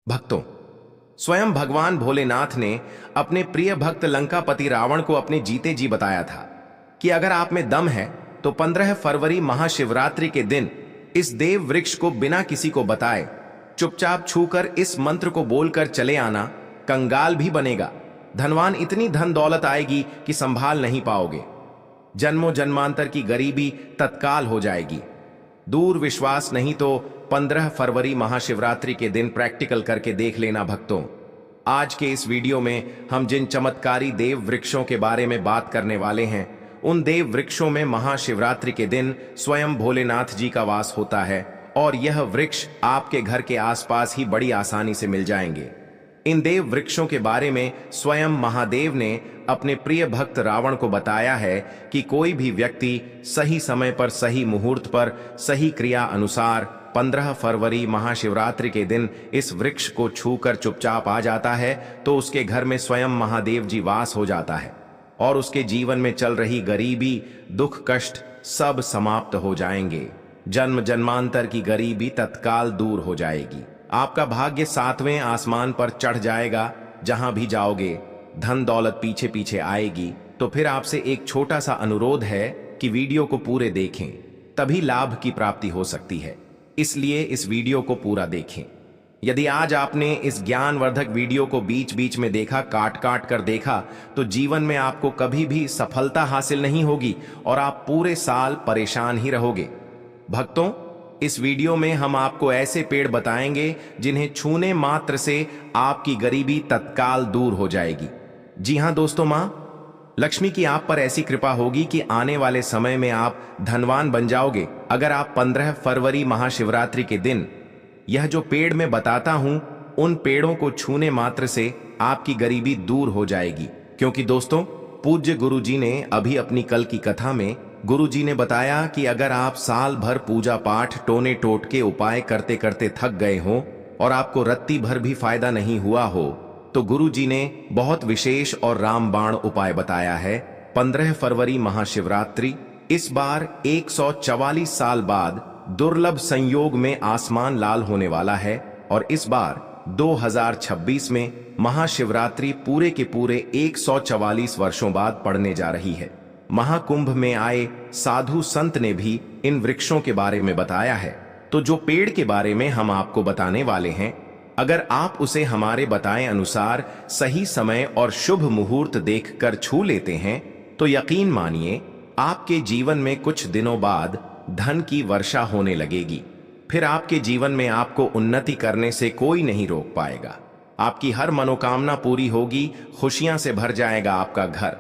भक्तों, स्वयं भगवान भोलेनाथ ने अपने प्रिय भक्त लंकापति रावण को अपने जीते जी बताया था कि अगर आप में दम है तो 15 फरवरी महाशिवरात्रि के दिन इस देव वृक्ष को बिना किसी को बताए चुपचाप छूकर इस मंत्र को बोलकर चले आना। कंगाल भी बनेगा, धनवान इतनी धन दौलत आएगी कि संभाल नहीं पाओगे। जन्मों जन्मांतर की गरीबी तत्काल हो जाएगी। दूर विश्वास नहीं तो 15 फरवरी महाशिवरात्रि के दिन प्रैक्टिकल करके देख लेना भक्तों। आज के इस वीडियो में हम जिन चमत्कारी देव वृक्षों के बारे में बात करने वाले हैं, उन देव वृक्षों में महाशिवरात्रि के दिन स्वयं भोलेनाथ जी का वास होता है और यह वृक्ष आपके घर के आसपास ही बड़ी आसानी से मिल जाएंगे। इन देव वृक्षों के बारे में स्वयं महादेव ने अपने प्रिय भक्त रावण को बताया है कि कोई भी व्यक्ति सही समय पर, सही मुहूर्त पर, सही क्रिया अनुसार 15 फरवरी महाशिवरात्रि के दिन इस वृक्ष को छूकर चुपचाप आ जाता है तो उसके घर में स्वयं महादेव जी वास हो जाता है और उसके जीवन में चल रही गरीबी, दुख, कष्ट सब समाप्त हो जाएंगे। जन्म जन्मांतर की गरीबी तत्काल दूर हो जाएगी। आपका भाग्य 7वें आसमान पर चढ़ जाएगा। जहां भी जाओगे धन दौलत पीछे पीछे आएगी। तो फिर आपसे एक छोटा सा अनुरोध है कि वीडियो को पूरे देखें, तभी लाभ की प्राप्ति हो सकती है। इसलिए इस वीडियो को पूरा देखें। यदि आज आपने इस ज्ञानवर्धक वीडियो को बीच बीच में देखा, काट काट कर देखा, तो जीवन में आपको कभी भी सफलता हासिल नहीं होगी और आप पूरे साल परेशान ही रहोगे। भक्तों, इस वीडियो में हम आपको ऐसे पेड़ बताएंगे जिन्हें छूने मात्र से आपकी गरीबी तत्काल दूर हो जाएगी। जी हां दोस्तों, मां लक्ष्मी की आप पर ऐसी कृपा होगी कि आने वाले समय में आप धनवान बन जाओगे अगर आप 15 फरवरी महाशिवरात्रि के दिन यह जो पेड़ मैं बताता हूं, उन पेड़ों को छूने मात्र से आपकी गरीबी दूर हो जाएगी। क्योंकि दोस्तों, पूज्य गुरु जी ने अभी अपनी कल की कथा में गुरु जी ने बताया कि अगर आप साल भर पूजा पाठ, टोने टोटके उपाय करते करते थक गए हो और आपको रत्ती भर भी फायदा नहीं हुआ हो, तो गुरु जी ने बहुत विशेष और रामबाण उपाय बताया है। 15 फरवरी महाशिवरात्रि इस बार 144 साल बाद दुर्लभ संयोग में आसमान लाल होने वाला है और इस बार 2026 में महाशिवरात्रि पूरे के पूरे 144 वर्षों बाद पड़ने जा रही है। महाकुंभ में आए साधु संत ने भी इन वृक्षों के बारे में बताया है। तो जो पेड़ के बारे में हम आपको बताने वाले हैं, अगर आप उसे हमारे बताए अनुसार सही समय और शुभ मुहूर्त देखकर छू लेते हैं तो यकीन मानिए आपके जीवन में कुछ दिनों बाद धन की वर्षा होने लगेगी। फिर आपके जीवन में आपको उन्नति करने से कोई नहीं रोक पाएगा। आपकी हर मनोकामना पूरी होगी, खुशियां से भर जाएगा आपका घर।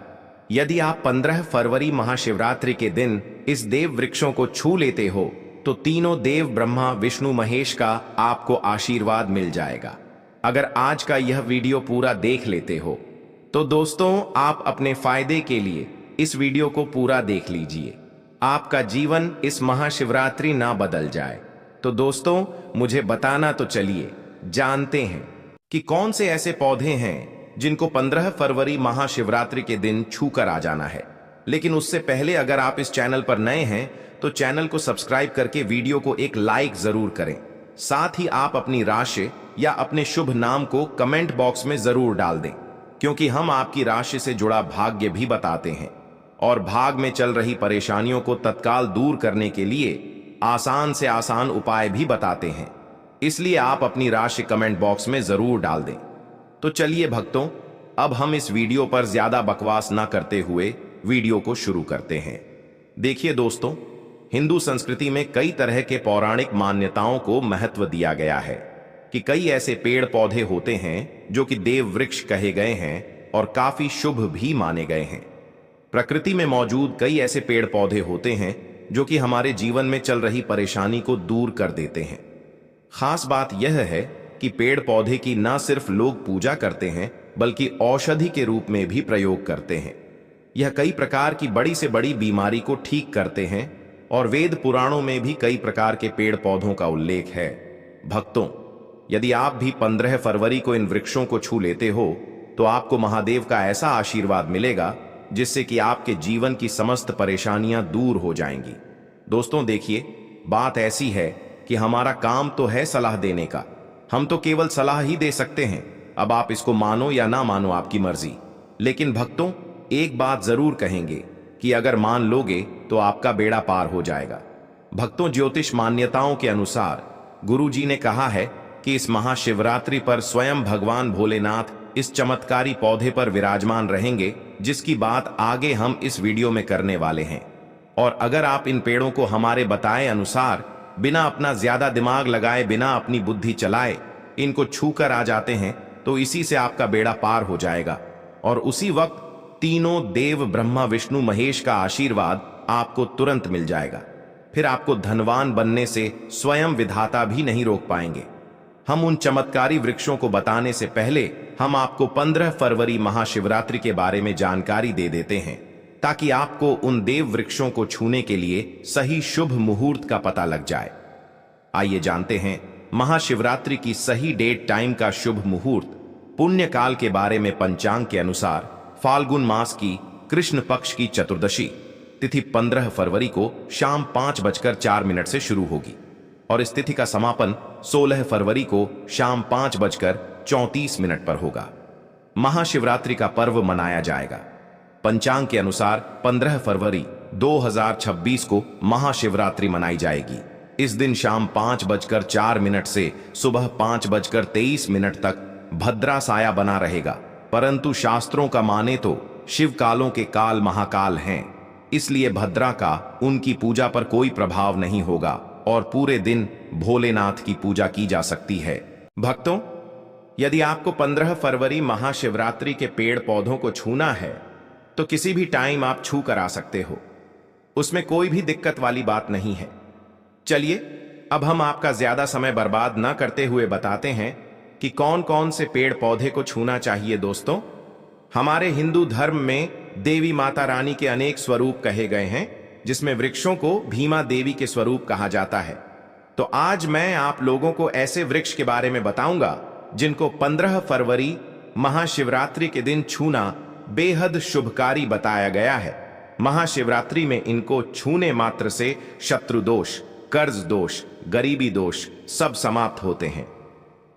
यदि आप 15 फरवरी महाशिवरात्रि के दिन इस देव वृक्षों को छू लेते हो तो तीनों देव ब्रह्मा, विष्णु, महेश का आपको आशीर्वाद मिल जाएगा। अगर आज का यह वीडियो पूरा देख लेते हो तो दोस्तों, आप अपने फायदे के लिए इस वीडियो को पूरा देख लीजिए। आपका जीवन इस महाशिवरात्रि ना बदल जाए। तो दोस्तों, मुझे बताना तो चलिए जानते हैं कि कौन से ऐसे पौधे हैं जिनको 15 फरवरी महाशिवरात्रि के दिन छूकर आ जाना है। लेकिन उससे पहले अगर आप इस चैनल पर नए हैं तो चैनल को सब्सक्राइब करके वीडियो को एक लाइक जरूर करें। साथ ही आप अपनी राशि या अपने शुभ नाम को कमेंट बॉक्स में जरूर डाल दें, क्योंकि हम आपकी राशि से जुड़ा भाग्य भी बताते हैं और भाग में चल रही परेशानियों को तत्काल दूर करने के लिए आसान से आसान उपाय भी बताते हैं। इसलिए आप अपनी राशि कमेंट बॉक्स में जरूर डाल दें। तो चलिए भक्तों, अब हम इस वीडियो पर ज्यादा बकवास ना करते हुए वीडियो को शुरू करते हैं। देखिए दोस्तों, हिंदू संस्कृति में कई तरह के पौराणिक मान्यताओं को महत्व दिया गया है कि कई ऐसे पेड़ पौधे होते हैं जो कि देव वृक्ष कहे गए हैं और काफी शुभ भी माने गए हैं। प्रकृति में मौजूद कई ऐसे पेड़ पौधे होते हैं जो कि हमारे जीवन में चल रही परेशानी को दूर कर देते हैं। खास बात यह है कि पेड़ पौधे की न सिर्फ लोग पूजा करते हैं बल्कि औषधि के रूप में भी प्रयोग करते हैं। यह कई प्रकार की बड़ी से बड़ी बीमारी को ठीक करते हैं और वेद पुराणों में भी कई प्रकार के पेड़ पौधों का उल्लेख है। भक्तों, यदि आप भी 15 फरवरी को इन वृक्षों को छू लेते हो तो आपको महादेव का ऐसा आशीर्वाद मिलेगा जिससे कि आपके जीवन की समस्त परेशानियां दूर हो जाएंगी। दोस्तों देखिए, बात ऐसी है कि हमारा काम तो है सलाह देने का, हम तो केवल सलाह ही दे सकते हैं। अब आप इसको मानो या ना मानो, आपकी मर्जी। लेकिन भक्तों, एक बात जरूर कहेंगे कि अगर मान लोगे तो आपका बेड़ा पार हो जाएगा। भक्तों, ज्योतिष मान्यताओं के अनुसार गुरुजी ने कहा है कि इस महाशिवरात्रि पर स्वयं भगवान भोलेनाथ इस चमत्कारी पौधे पर विराजमान रहेंगे, जिसकी बात आगे हम इस वीडियो में करने वाले हैं। और अगर आप इन पेड़ों को हमारे बताए अनुसार बिना अपना ज्यादा दिमाग लगाए, बिना अपनी बुद्धि चलाए इनको छूकर आ जाते हैं, तो इसी से आपका बेड़ा पार हो जाएगा। और उसी वक्त तीनों देव ब्रह्मा विष्णु महेश का आशीर्वाद आपको तुरंत मिल जाएगा। फिर आपको धनवान बनने से स्वयं विधाता भी नहीं रोक पाएंगे। हम उन चमत्कारी वृक्षों को बताने से पहले हम आपको 15 फरवरी महाशिवरात्रि के बारे में जानकारी दे देते हैं, ताकि आपको उन देव वृक्षों को छूने के लिए सही शुभ मुहूर्त का पता लग जाए। आइए जानते हैं महाशिवरात्रि की सही डेट टाइम का शुभ मुहूर्त। पुण्य काल के बारे में पंचांग के अनुसार फाल्गुन मास की कृष्ण पक्ष की चतुर्दशी तिथि 15 फरवरी को शाम 5:04 से शुरू होगी और इस तिथि का समापन 16 फरवरी को शाम 5:34 पर होगा। महाशिवरात्रि का पर्व मनाया जाएगा। पंचांग के अनुसार 15 फरवरी 2026 को महाशिवरात्रि मनाई जाएगी। इस दिन शाम 5:04 से सुबह 5:23 तक भद्रा साया बना रहेगा, परंतु शास्त्रों का माने तो शिव कालों के काल महाकाल हैं, इसलिए भद्रा का उनकी पूजा पर कोई प्रभाव नहीं होगा और पूरे दिन भोलेनाथ की पूजा की जा सकती है। भक्तों, यदि आपको 15 फरवरी महाशिवरात्रि के पेड़ पौधों को छूना है तो किसी भी टाइम आप छू कर आ सकते हो, उसमें कोई भी दिक्कत वाली बात नहीं है। चलिए अब हम आपका ज्यादा समय बर्बाद न करते हुए बताते हैं कि कौन कौन से पेड़ पौधे को छूना चाहिए। दोस्तों, हमारे हिंदू धर्म में देवी माता रानी के अनेक स्वरूप कहे गए हैं, जिसमें वृक्षों को भीमा देवी के स्वरूप कहा जाता है। तो आज मैं आप लोगों को ऐसे वृक्ष के बारे में बताऊंगा जिनको 15 फरवरी महाशिवरात्रि के दिन छूना बेहद शुभकारी बताया गया है। महाशिवरात्रि में इनको छूने मात्र से शत्रु दोष, कर्ज दोष, गरीबी दोष सब समाप्त होते हैं।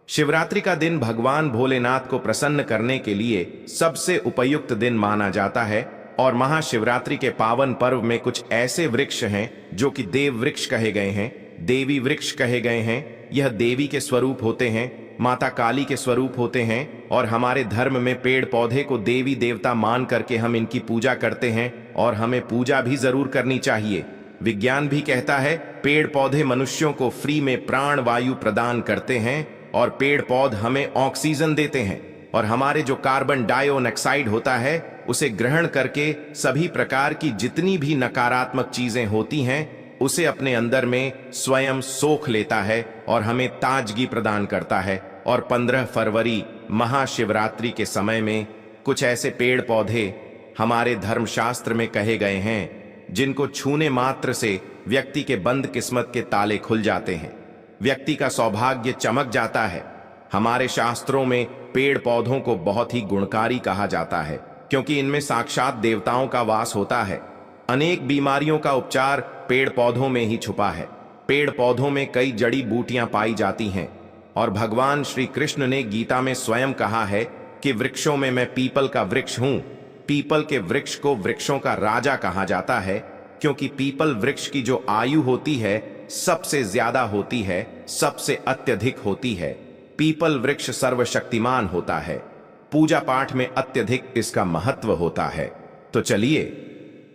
शिवरात्रि का दिन भगवान भोलेनाथ को प्रसन्न करने के लिए सबसे उपयुक्त दिन माना जाता है और महाशिवरात्रि के पावन पर्व में कुछ ऐसे वृक्ष हैं जो कि देव वृक्ष कहे गए हैं, देवी वृक्ष कहे गए हैं। यह देवी के स्वरूप होते हैं, माता काली के स्वरूप होते हैं और हमारे धर्म में पेड़ पौधे को देवी देवता मान करके हम इनकी पूजा करते हैं और हमें पूजा भी जरूर करनी चाहिए। विज्ञान भी कहता है पेड़ पौधे मनुष्यों को फ्री में प्राण वायु प्रदान करते हैं और पेड़ पौध हमें ऑक्सीजन देते हैं और हमारे जो कार्बन डाइऑक्साइड होता है उसे ग्रहण करके सभी प्रकार की जितनी भी नकारात्मक चीजें होती हैं उसे अपने अंदर में स्वयं सोख लेता है और हमें ताजगी प्रदान करता है। और 15 फरवरी महाशिवरात्रि के समय में कुछ ऐसे पेड़ पौधे हमारे धर्मशास्त्र में कहे गए हैं जिनको छूने मात्र से व्यक्ति के बंद किस्मत के ताले खुल जाते हैं, व्यक्ति का सौभाग्य चमक जाता है। हमारे शास्त्रों में पेड़ पौधों को बहुत ही गुणकारी कहा जाता है, क्योंकि इनमें साक्षात देवताओं का वास होता है। अनेक बीमारियों का उपचार पेड़ पौधों में ही छुपा है। पेड़ पौधों में कई जड़ी बूटियां पाई जाती हैं और भगवान श्री कृष्ण ने गीता में स्वयं कहा है कि वृक्षों में मैं पीपल का वृक्ष हूं। पीपल के वृक्ष को वृक्षों का राजा कहा जाता है, क्योंकि पीपल वृक्ष की जो आयु होती है सबसे ज्यादा होती है, सबसे अत्यधिक होती है। पीपल वृक्ष सर्वशक्तिमान होता है। पूजा पाठ में अत्यधिक इसका महत्व होता है। तो चलिए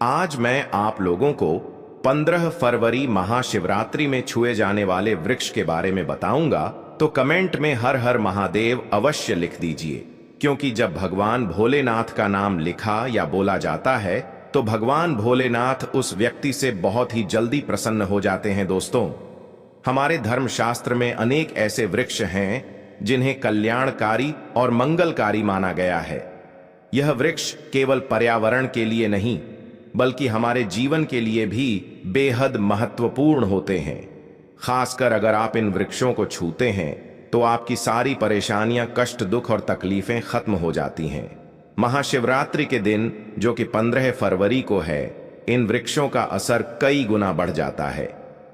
आज मैं आप लोगों को 15 फरवरी महाशिवरात्रि में छुए जाने वाले वृक्ष के बारे में बताऊंगा, तो कमेंट में हर हर महादेव अवश्य लिख दीजिए, क्योंकि जब भगवान भोलेनाथ का नाम लिखा या बोला जाता है तो भगवान भोलेनाथ उस व्यक्ति से बहुत ही जल्दी प्रसन्न हो जाते हैं। दोस्तों, हमारे धर्मशास्त्र में अनेक ऐसे वृक्ष हैं जिन्हें कल्याणकारी और मंगलकारी माना गया है। यह वृक्ष केवल पर्यावरण के लिए नहीं बल्कि हमारे जीवन के लिए भी बेहद महत्वपूर्ण होते हैं। खासकर अगर आप इन वृक्षों को छूते हैं तो आपकी सारी परेशानियां, कष्ट, दुख और तकलीफें खत्म हो जाती हैं। महाशिवरात्रि के दिन जो कि 15 फरवरी को है, इन वृक्षों का असर कई गुना बढ़ जाता है।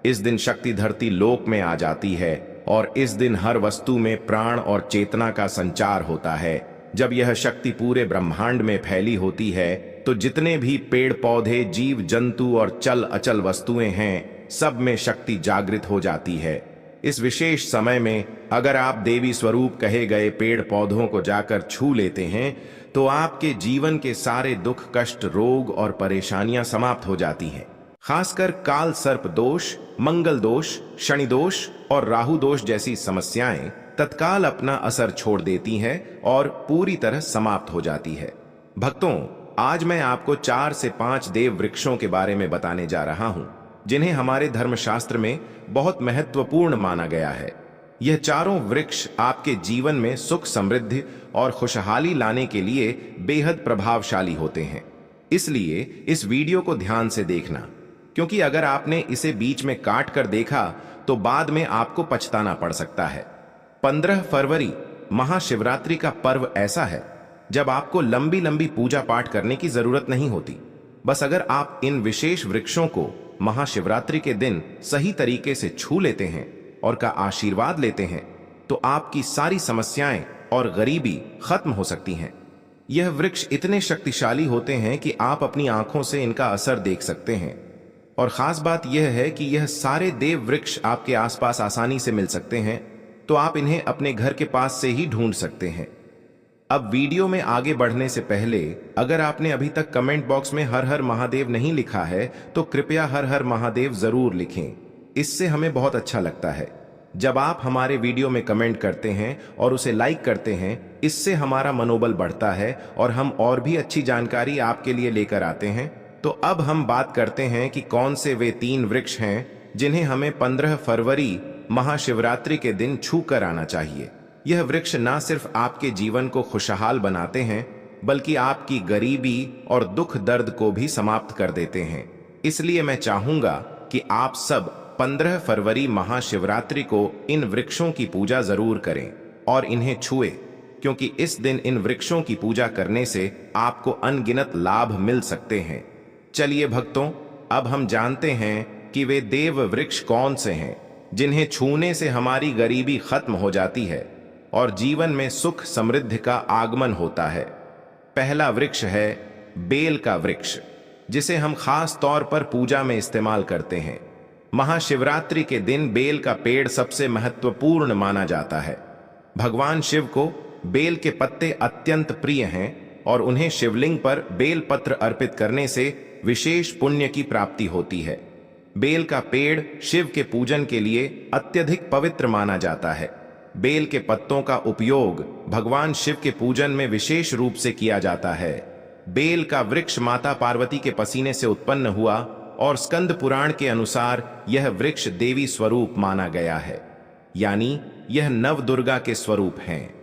इस दिन शक्ति धरती लोक में आ जाती है और इस दिन हर वस्तु में प्राण और चेतना का संचार होता है। जब यह शक्ति पूरे ब्रह्मांड में फैली होती है तो जितने भी पेड़ पौधे, जीव जंतु और चल अचल वस्तुएं हैं, सब में शक्ति जागृत हो जाती है। इस विशेष समय में अगर आप देवी स्वरूप कहे गए पेड़ पौधों को जाकर छू लेते हैं तो आपके जीवन के सारे दुख, कष्ट, रोग और परेशानियां समाप्त हो जाती हैं। खासकर काल सर्प दोष, मंगल दोष, शनि दोष और राहु दोष जैसी समस्याएं तत्काल अपना असर छोड़ देती हैं और पूरी तरह समाप्त हो जाती है। भक्तों, आज मैं आपको 4 से 5 देव वृक्षों के बारे में बताने जा रहा हूं, जिन्हें हमारे धर्मशास्त्र में बहुत महत्वपूर्ण माना गया है। यह चारों वृक्ष आपके जीवन में सुख, समृद्धि और खुशहाली लाने के लिए बेहद प्रभावशाली होते हैं। इसलिए इस वीडियो को ध्यान से देखना, क्योंकि अगर आपने इसे बीच में काट कर देखा तो बाद में आपको पछताना पड़ सकता है। 15 फरवरी महाशिवरात्रि का पर्व ऐसा है जब आपको लंबी लंबी पूजा पाठ करने की जरूरत नहीं होती। बस अगर आप इन विशेष वृक्षों को महाशिवरात्रि के दिन सही तरीके से छू लेते हैं और का आशीर्वाद लेते हैं तो आपकी सारी समस्याएं और गरीबी खत्म हो सकती हैं। यह वृक्ष इतने शक्तिशाली होते हैं कि आप अपनी आंखों से इनका असर देख सकते हैं। और खास बात यह है कि यह सारे देव वृक्ष आपके आसपास आसानी से मिल सकते हैं, तो आप इन्हें अपने घर के पास से ही ढूंढ सकते हैं। अब वीडियो में आगे बढ़ने से पहले अगर आपने अभी तक कमेंट बॉक्स में हर हर महादेव नहीं लिखा है तो कृपया हर हर महादेव जरूर लिखें। इससे हमें बहुत अच्छा लगता है। जब आप हमारे वीडियो में कमेंट करते हैं और उसे लाइक करते हैं, इससे हमारा मनोबल बढ़ता है और हम और भी अच्छी जानकारी आपके लिए लेकर आते हैं। तो अब हम बात करते हैं कि कौन से वे 3 वृक्ष हैं जिन्हें हमें 15 फरवरी महाशिवरात्रि के दिन छू कर आना चाहिए। यह वृक्ष ना सिर्फ आपके जीवन को खुशहाल बनाते हैं, बल्कि आपकी गरीबी और दुख दर्द को भी समाप्त कर देते हैं। इसलिए मैं चाहूंगा कि आप सब 15 फरवरी महाशिवरात्रि को इन वृक्षों की पूजा जरूर करें और इन्हें छुएं, क्योंकि इस दिन इन वृक्षों की पूजा करने से आपको अनगिनत लाभ मिल सकते हैं। चलिए भक्तों, अब हम जानते हैं कि वे देव वृक्ष कौन से हैं जिन्हें छूने से हमारी गरीबी खत्म हो जाती है और जीवन में सुख समृद्धि का आगमन होता है। पहला वृक्ष है बेल का वृक्ष, जिसे हम खास तौर पर पूजा में इस्तेमाल करते हैं। महाशिवरात्रि के दिन बेल का पेड़ सबसे महत्वपूर्ण माना जाता है। भगवान शिव को बेल के पत्ते अत्यंत प्रिय हैं और उन्हें शिवलिंग पर बेल पत्र अर्पित करने से विशेष पुण्य की प्राप्ति होती है। बेल का पेड़ शिव के पूजन के लिए अत्यधिक पवित्र माना जाता है। बेल के पत्तों का उपयोग भगवान शिव के पूजन में विशेष रूप से किया जाता है। बेल का वृक्ष माता पार्वती के पसीने से उत्पन्न हुआ और स्कंद पुराण के अनुसार यह वृक्ष देवी स्वरूप माना गया है, यानी यह नव दुर्गा के स्वरूप हैं।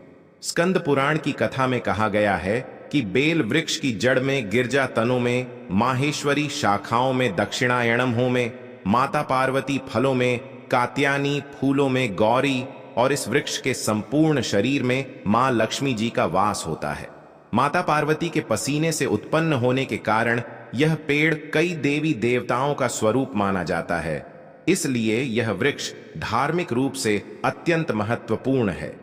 स्कंद पुराण की कथा में कहा गया है कि बेल वृक्ष की जड़ में, गिरजा तनों में, माहेश्वरी शाखाओं में, दक्षिणायणमों में माता पार्वती, फलों में कात्यायनी, फूलों में गौरी और इस वृक्ष के संपूर्ण शरीर में मां लक्ष्मी जी का वास होता है। माता पार्वती के पसीने से उत्पन्न होने के कारण यह पेड़ कई देवी देवताओं का स्वरूप माना जाता है। इसलिए यह वृक्ष धार्मिक रूप से अत्यंत महत्वपूर्ण है।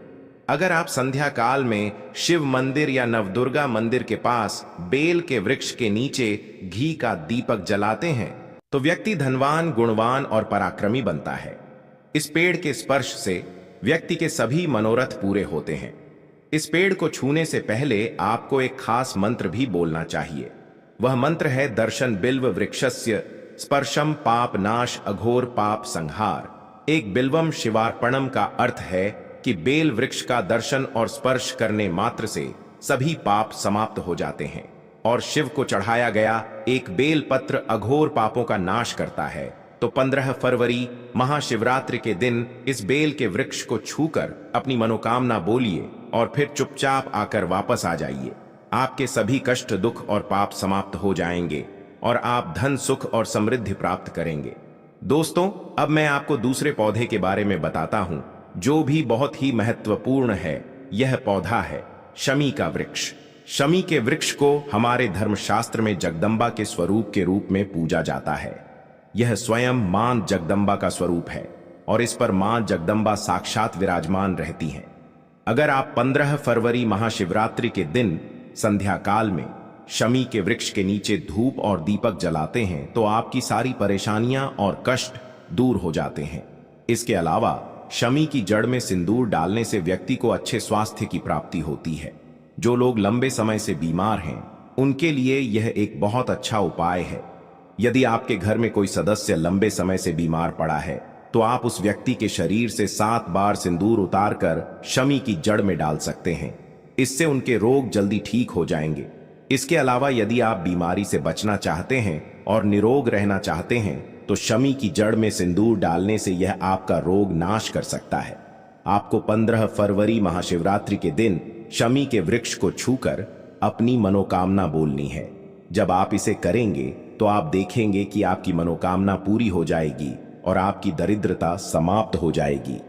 अगर आप संध्या काल में शिव मंदिर या नवदुर्गा मंदिर के पास बेल के वृक्ष के नीचे घी का दीपक जलाते हैं तो व्यक्ति धनवान, गुणवान और पराक्रमी बनता है। इस पेड़ के स्पर्श से व्यक्ति के सभी मनोरथ पूरे होते हैं। इस पेड़ को छूने से पहले आपको एक खास मंत्र भी बोलना चाहिए। वह मंत्र है दर्शन बिल्व वृक्षस्य स्पर्शम पाप नाश अघोर पाप संहार। एक बिल्वम शिवार्पणम का अर्थ है कि बेल वृक्ष का दर्शन और स्पर्श करने मात्र से सभी पाप समाप्त हो जाते हैं और शिव को चढ़ाया गया एक बेल पत्र अघोर पापों का नाश करता है। तो 15 फरवरी महाशिवरात्रि के दिन इस बेल के वृक्ष को छूकर अपनी मनोकामना बोलिए और फिर चुपचाप आकर वापस आ जाइए। आपके सभी कष्ट, दुख और पाप समाप्त हो जाएंगे और आप धन, सुख और समृद्धि प्राप्त करेंगे। दोस्तों, अब मैं आपको दूसरे पौधे के बारे में बताता हूं जो भी बहुत ही महत्वपूर्ण है। यह पौधा है शमी का वृक्ष। शमी के वृक्ष को हमारे धर्मशास्त्र में जगदम्बा के स्वरूप के रूप में पूजा जाता है। यह स्वयं मां जगदम्बा का स्वरूप है और इस पर मां जगदम्बा साक्षात विराजमान रहती हैं। अगर आप 15 फरवरी महाशिवरात्रि के दिन संध्या काल में शमी के वृक्ष के नीचे धूप और दीपक जलाते हैं तो आपकी सारी परेशानियां और कष्ट दूर हो जाते हैं। इसके अलावा शमी की जड़ में सिंदूर डालने से व्यक्ति को अच्छे स्वास्थ्य की प्राप्ति होती है। जो लोग लंबे समय से बीमार हैं उनके लिए यह एक बहुत अच्छा उपाय है। यदि आपके घर में कोई सदस्य लंबे समय से बीमार पड़ा है तो आप उस व्यक्ति के शरीर से 7 बार सिंदूर उतारकर शमी की जड़ में डाल सकते हैं। इससे उनके रोग जल्दी ठीक हो जाएंगे। इसके अलावा यदि आप बीमारी से बचना चाहते हैं और निरोग रहना चाहते हैं तो शमी की जड़ में सिंदूर डालने से यह आपका रोग नाश कर सकता है। आपको 15 फरवरी महाशिवरात्रि के दिन शमी के वृक्ष को छूकर अपनी मनोकामना बोलनी है। जब आप इसे करेंगे तो आप देखेंगे कि आपकी मनोकामना पूरी हो जाएगी और आपकी दरिद्रता समाप्त हो जाएगी।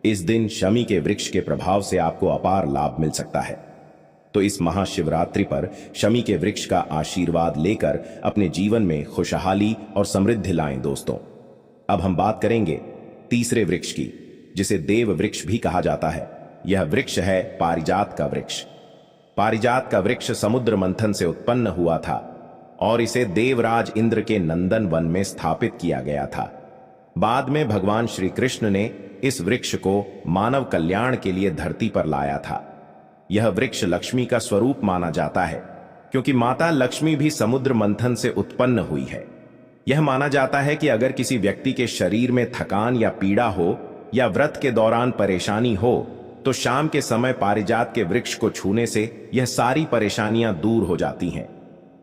इस दिन शमी के वृक्ष के प्रभाव से आपको अपार लाभ मिल सकता है। तो इस महाशिवरात्रि पर शमी के वृक्ष का आशीर्वाद लेकर अपने जीवन में खुशहाली और समृद्धि लाएं दोस्तों। अब हम बात करेंगे तीसरे वृक्ष की, जिसे देव वृक्ष भी कहा जाता है। यह वृक्ष है पारिजात का वृक्ष। पारिजात का वृक्ष समुद्र मंथन से उत्पन्न हुआ था और इसे देवराज इंद्र के नंदन वन में स्थापित किया गया था। बाद में भगवान श्री कृष्ण ने इस वृक्ष को मानव कल्याण के लिए धरती पर लाया था। यह वृक्ष लक्ष्मी का स्वरूप माना जाता है क्योंकि माता लक्ष्मी भी समुद्र मंथन से उत्पन्न हुई है। यह माना जाता है कि अगर किसी व्यक्ति के शरीर में थकान या पीड़ा हो या व्रत के दौरान परेशानी हो तो शाम के समय पारिजात के वृक्ष को छूने से यह सारी परेशानियां दूर हो जाती हैं।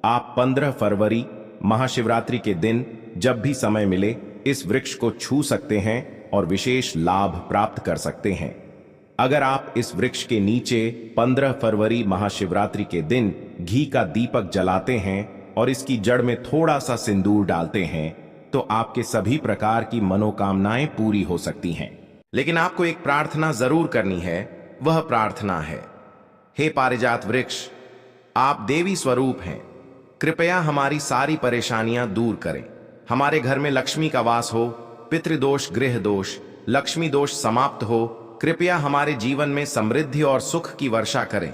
आप 15 फरवरी महाशिवरात्रि के दिन जब भी समय मिले इस वृक्ष को छू सकते हैं और विशेष लाभ प्राप्त कर सकते हैं। अगर आप इस वृक्ष के नीचे 15 फरवरी महाशिवरात्रि के दिन घी का दीपक जलाते हैं और इसकी जड़ में थोड़ा सा सिंदूर डालते हैं तो आपके सभी प्रकार की मनोकामनाएं पूरी हो सकती हैं। लेकिन आपको एक प्रार्थना जरूर करनी है। वह प्रार्थना है, हे पारिजात वृक्ष, आप देवी स्वरूप हैं, कृपया हमारी सारी परेशानियां दूर करें। हमारे घर में लक्ष्मी का वास हो, पितृदोष गृह दोष लक्ष्मी दोष समाप्त हो। कृपया हमारे जीवन में समृद्धि और सुख की वर्षा करें।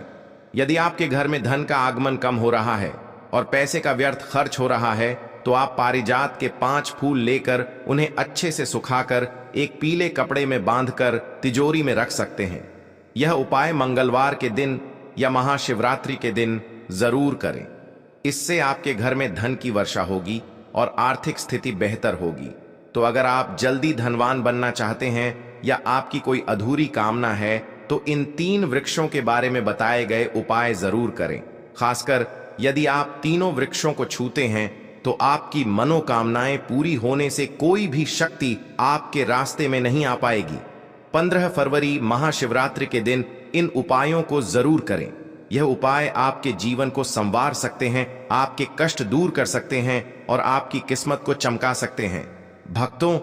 यदि आपके घर में धन का आगमन कम हो रहा है और पैसे का व्यर्थ खर्च हो रहा है तो आप पारिजात के 5 फूल लेकर उन्हें अच्छे से सुखाकर एक पीले कपड़े में बांधकर तिजोरी में रख सकते हैं। यह उपाय मंगलवार के दिन या महाशिवरात्रि के दिन जरूर करें। इससे आपके घर में धन की वर्षा होगी और आर्थिक स्थिति बेहतर होगी। तो अगर आप जल्दी धनवान बनना चाहते हैं या आपकी कोई अधूरी कामना है तो इन 3 वृक्षों के बारे में बताए गए उपाय जरूर करें। खासकर यदि आप तीनों वृक्षों को छूते हैं तो आपकी मनोकामनाएं पूरी होने से कोई भी शक्ति आपके रास्ते में नहीं आ पाएगी। 15 फरवरी महाशिवरात्रि के दिन इन उपायों को जरूर करें। यह उपाय आपके जीवन को संवार सकते हैं, आपके कष्ट दूर कर सकते हैं और आपकी किस्मत को चमका सकते हैं। भक्तों,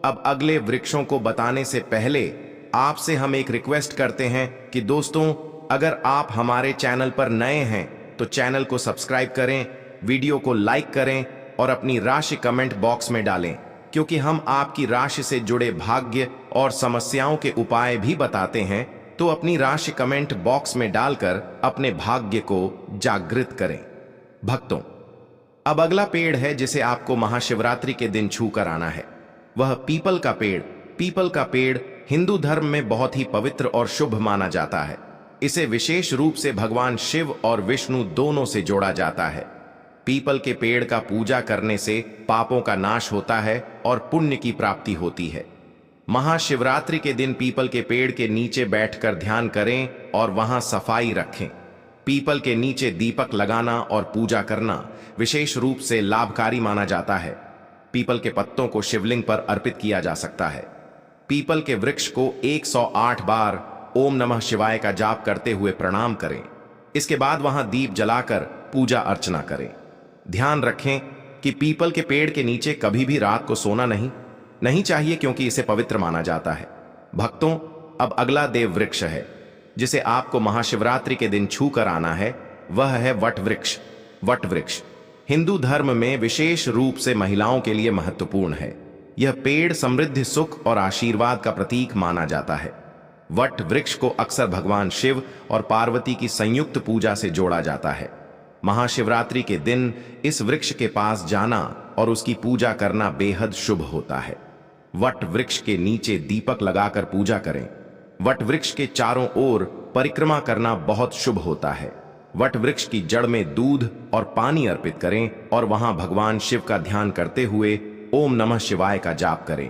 अब अगले वृक्षों को बताने से पहले आपसे हम एक रिक्वेस्ट करते हैं कि दोस्तों, अगर आप हमारे चैनल पर नए हैं तो चैनल को सब्सक्राइब करें, वीडियो को लाइक करें और अपनी राशि कमेंट बॉक्स में डालें, क्योंकि हम आपकी राशि से जुड़े भाग्य और समस्याओं के उपाय भी बताते हैं। तो अपनी राशि कमेंट बॉक्स में डालकर अपने भाग्य को जागृत करें। भक्तों, अब अगला पेड़ है जिसे आपको महाशिवरात्रि के दिन छू कर आना है। वह पीपल का पेड़। पीपल का पेड़ हिंदू धर्म में बहुत ही पवित्र और शुभ माना जाता है। इसे विशेष रूप से भगवान शिव और विष्णु दोनों से जोड़ा जाता है। पीपल के पेड़ का पूजा करने से पापों का नाश होता है और पुण्य की प्राप्ति होती है। महाशिवरात्रि के दिन पीपल के पेड़ के नीचे बैठकर ध्यान करें और वहां सफाई रखें। पीपल के नीचे दीपक लगाना और पूजा करना विशेष रूप से लाभकारी माना जाता है। पीपल के पत्तों को शिवलिंग पर अर्पित किया जा सकता है। पीपल के वृक्ष को 108 बार ओम नमः शिवाय का जाप करते हुए प्रणाम करें। इसके बाद वहां दीप जलाकर पूजा अर्चना करें। ध्यान रखें कि पीपल के पेड़ के नीचे कभी भी रात को सोना नहीं चाहिए, क्योंकि इसे पवित्र माना जाता है। भक्तों, अब अगला देव वृक्ष है जिसे आपको महाशिवरात्रि के दिन छू कर आना है। वह है वट वृक्ष। वट वृक्ष हिंदू धर्म में विशेष रूप से महिलाओं के लिए महत्वपूर्ण है। यह पेड़ समृद्धि, सुख और आशीर्वाद का प्रतीक माना जाता है। वट वृक्ष को अक्सर भगवान शिव और पार्वती की संयुक्त पूजा से जोड़ा जाता है। महाशिवरात्रि के दिन इस वृक्ष के पास जाना और उसकी पूजा करना बेहद शुभ होता है। वट वृक्ष के नीचे दीपक लगाकर पूजा करें। वट वृक्ष के चारों ओर परिक्रमा करना बहुत शुभ होता है। वट वृक्ष की जड़ में दूध और पानी अर्पित करें और वहां भगवान शिव का ध्यान करते हुए ओम नमः शिवाय का जाप करें।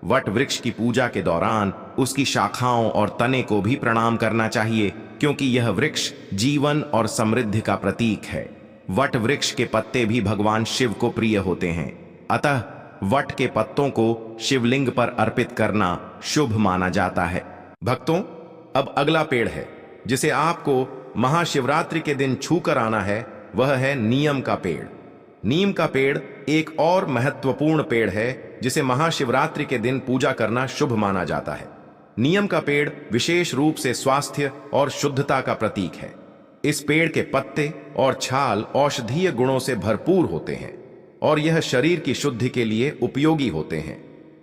वट वृक्ष की पूजा के दौरान उसकी शाखाओं और तने को भी प्रणाम करना चाहिए, क्योंकि यह वृक्ष जीवन और समृद्धि का प्रतीक है। वट वृक्ष के पत्ते भी भगवान शिव को प्रिय होते हैं, अतः वट के पत्तों को शिवलिंग पर अर्पित करना शुभ माना जाता है। भक्तों, अब अगला पेड़ है जिसे आपको महाशिवरात्रि के दिन छूकर आना है, वह है नीम का पेड़। नीम का पेड़ एक और महत्वपूर्ण पेड़ है जिसे महाशिवरात्रि के दिन पूजा करना शुभ माना जाता है। नीम का पेड़ विशेष रूप से स्वास्थ्य और शुद्धता का प्रतीक है। इस पेड़ के पत्ते और छाल औषधीय गुणों से भरपूर होते हैं और यह शरीर की शुद्धि के लिए उपयोगी होते हैं।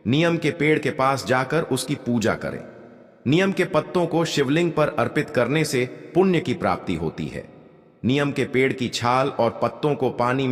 नीम के पेड़ के पास जाकर उसकी पूजा करें। नीम के पत्तों को शिवलिंग पर अर्पित करने से पुण्य की प्राप्ति होती है। नीम के पेड़ की छाल और पत्तों को पानी में